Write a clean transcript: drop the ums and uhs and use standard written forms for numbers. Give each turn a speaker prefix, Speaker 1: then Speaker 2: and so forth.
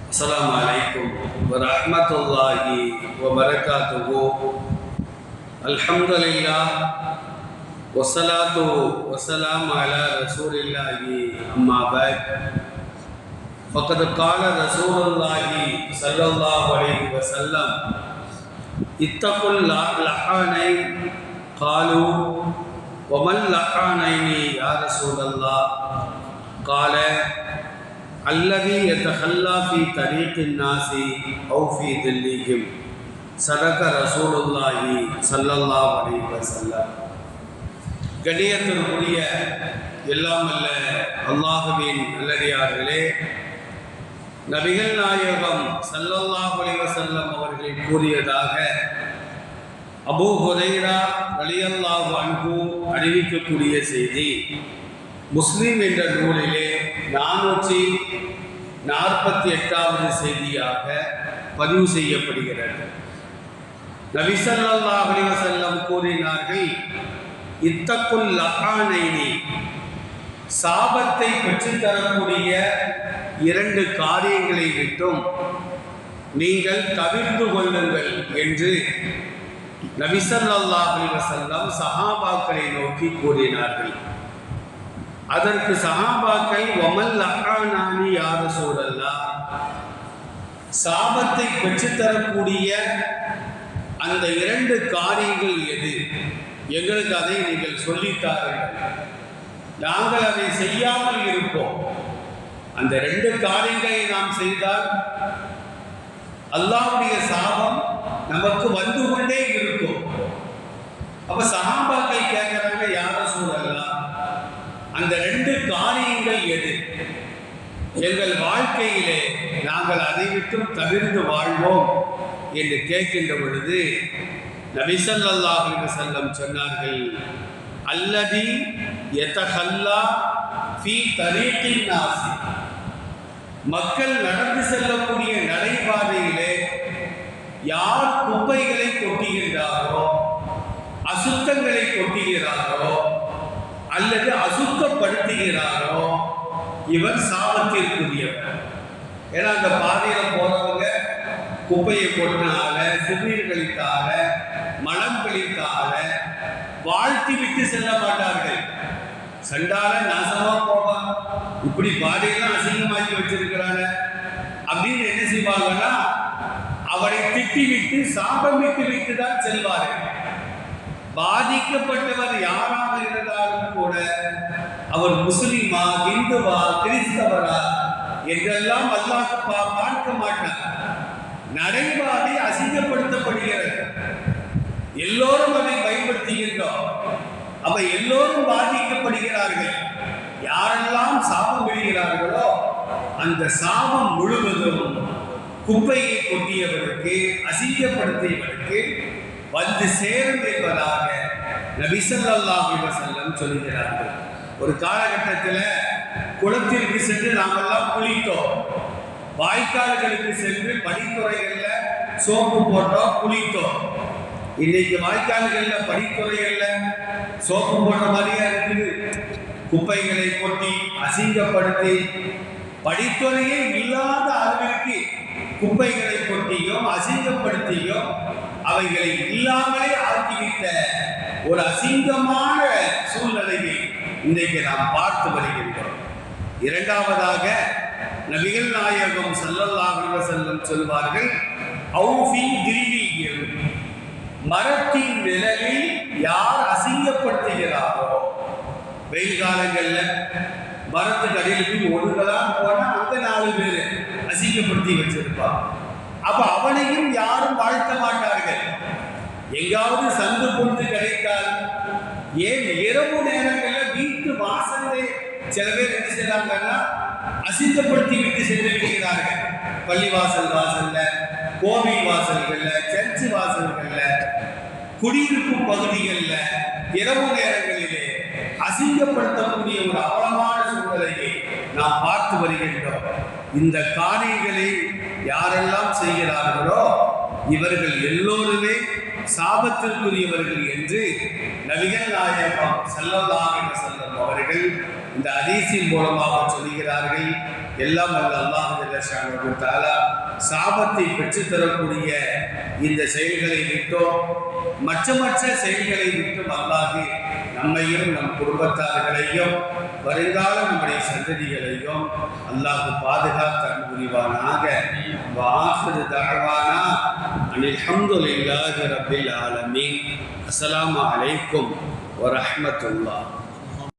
Speaker 1: अस्सलामु अलैकुम व रहमतुल्लाहि व बरकातुहू। अल्हम्दुलिल्लाह वस्सलातु वस्सलामु अला रसूलिल्लाहि अम्मा बाद। फ़क़द क़ाल रसूलुल्लाहि सल्लल्लाहु अलैहि वसल्लम इत्तक़ुल लअनैन। क़ालू वमल लअनैनि या रसूलल्लाह। क़ाल அல்லதி யதஹல்லா ஃபீ தரீகின் நாஸி அவ் ஃபீ தில்லிஹிம் ஸதக ரசூலுல்லாஹி ஸல்லல்லாஹு அலைஹி வஸல்லம். கண்ணியத்திற்குரிய எல்லாம் வல்ல அல்லாஹ்வின் நல்லடியார்களே, நபிகள் நாயகம் ஸல்லல்லாஹு அலைஹி வஸல்லம் அவர்கள் கூறியதாக அபூ ஹுரைரா ரலியல்லாஹு அன்ஹு அறிவிக்கக்கூடிய செய்தி முஸ்லிம் என்ற நூலிலே 448வது செய்தியாக பதிவு செய்யப்படுகிறது. நபி ஸல்லல்லாஹு அலைஹி வஸல்லம் கூறினார்கள், இத்தக்குல் லஅனைனி, சாபத்தை பெற்றுத்தரக்கூடிய 2 காரியங்களை விட்டும் நீங்கள் தவிர்த்து கொள்ளுங்கள் என்று நபி ஸல்லல்லாஹு அலைஹி வஸல்லம் சஹாபாக்களை நோக்கி கூறினார்கள். அதற்கு சஹாபாக்கள் வமல் லஅனானி யா ரசூலல்லாஹ், சாபத்தை பெற்றுத்தரக்கூடிய அந்த 2 காரியங்கள் எது? எங்களுக்கு அதை நீங்கள் சொல்லித்தாருங்கள், நாங்கள் அதை செய்யாமல் இருப்போம். அந்த 2 காரியங்களை நாம் செய்தால் அல்லாஹ்வுடைய சாபம் நமக்கு வந்து கொண்டே இருக்கும். அப்ப சஹாபாக்கள் கேட்கிறாங்க, யா ரசூலல்லாஹ், அந்த 2 காரியங்கள் எது? எங்கள் வாழ்க்கையிலே நாங்கள் அதை விட்டும் தவிர்த்து வாழ்வோம் என்று கேட்கின்ற பொழுது நபி ஸல்லல்லாஹு அலைஹி வஸல்லம் சொன்னார்கள், அல்லதி யதஹல்லா ஃபீ தரீகின் நாஸி, மக்கள் நடந்து செல்லக்கூடிய நடைபாதையிலே யார் குப்பைகளை கொட்டுகின்றாரோ, அசுத்தங்களை கொட்டுகிறாரோ அல்லது அசுத்தப்படுத்துகிறாரோ இவர் சாபத்திற்குரியவர். ஏன்னா அந்த பாதையில் போறவங்க குப்பையை கொட்டினால, சிறுநீர் கழித்தால, மலம் கழித்தால வாழ்த்தி விட்டு செல்ல மாட்டார்கள். சண்டால நாசமா போவான், இப்படி பாதையெல்லாம் அசிங்கமாக்கி வச்சிருக்கிறாங்க அப்படின்னு என்ன செய்வாங்கன்னா அவரை திட்டிவிட்டு சாபமிட்டு விட்டு தான் செல்வார்கள். பாதிக்கப்பட்டவர் யாராக இருந்தாலும் கூட அவர் முஸ்லிமா, இந்துவா, கிறிஸ்தவரா என்றெல்லாம் அல்லாஹ் பார்க்க மாட்டார். நடைபாதை அசிங்கப்படுத்தப்படுகிறது, எல்லோரும் அதை பயன்படுத்துகின்றோம். அப்ப எல்லோரும் பாதிக்கப்படுகிறார்கள். யாரெல்லாம் சாபம் விடுகிறார்களோ அந்த சாபம் முழுவதும் குப்பையை கொட்டியவருக்கு, அசிங்கப்படுத்தியவருக்கு வந்து சேரும் என்பதாக நபி ஸல்லல்லாஹு அலைஹி வஸல்லம் சொல்கிறார்கள். ஒரு காலகட்டத்தில் குளத்திற்கு சென்று நாமெல்லாம் குளித்தோம், வாய்க்கால்களுக்கு சென்று படித்துறைகளில் சோப்பு போட்டோம், குளித்தோம். இன்னைக்கு வாய்க்கால்களில் படித்துறைகளில் சோப்பு போட்ட மாதிரியா இருக்குது. குப்பைகளை கொட்டி அசிங்கப்படுத்தி படித்துறையே இல்லாத அளவிற்கு குப்பைகளை கொட்டியும் அசிங்கப்படுத்தியும் அவைகளை இல்லாமலே ஆக்கிவிட்ட ஒரு அசிங்கமான சூழ்நிலையை இன்றைக்கு நாம் பார்த்து வருகின்றோம். இரண்டாவதாக நபிகள் நாயகம் ஸல்லல்லாஹு அலைஹி வஸல்லம் சொல்வார்கள், ஔஃபி தில்லிஹிம், மரத்தின் நிழலில் யார் அசிங்கப்படுத்துகிறாரோ, வெயில் காலங்களில் மரத்துக்கு அடியில் போய் ஒழுங்கலாம் போனால் அந்த 4 பேர் அசிங்கப்படுத்தி வச்சிருப்பான். அப்ப அவனையும் யாரும் வாழ்த்த மாட்டார்கள். எங்காவது சந்து பொந்து கிடைத்தால், ஏன் இரவு நேரங்களில் வீட்டு வாசல்ல சில பேர் என்ன செய்றாங்கன்னா அசிங்கப்படுத்தி விட்டு சென்றிருக்கிறார்கள். பள்ளிவாசல் வாசல்ல, கோவில் வாசல்கள்ல, சர்ச்சு வாசல்கள்ல, குடியிருக்கும் பகுதிகளில் இரவு நேரங்களிலே அசிங்கப்படுத்தக்கூடிய ஒரு அவலமான சூழ்நிலையை நாம் பார்த்து வருகின்றோம். இந்த காரியங்களை யாரெல்லாம் செய்கிறார்களோ இவர்கள் எல்லோருமே சாபத்திற்குரியவர்கள் என்று நபிகள் நாயகம் ஸல்லல்லாஹு அலைஹி வஸல்லம் அவர்கள் இந்த ஹதீஸின் மூலமாக சொல்கிறார்கள். எல்லாம் வல்ல அல்லாஹ் ஜல்ல தஆலா சாபத்தை பெற்றுத்தரக்கூடிய இந்த செயல்களை விட்டோம், மற்ற செயல்களை விட்டும் அல்லாஹ் நம்மையும் நம் குடும்பத்தார்களையும் வருங்கால நம்முடைய சந்ததிகளையும் அல்லாஹ் பாதுகாத்து அருள் புரிவானாக. வாஹிரு தஅவானா அனில் ஹம்துலில்லாஹி ரப்பில் ஆலமீன். அஸ்ஸலாமு அலைக்கும் வரஹ்மத்துல்லாஹ்.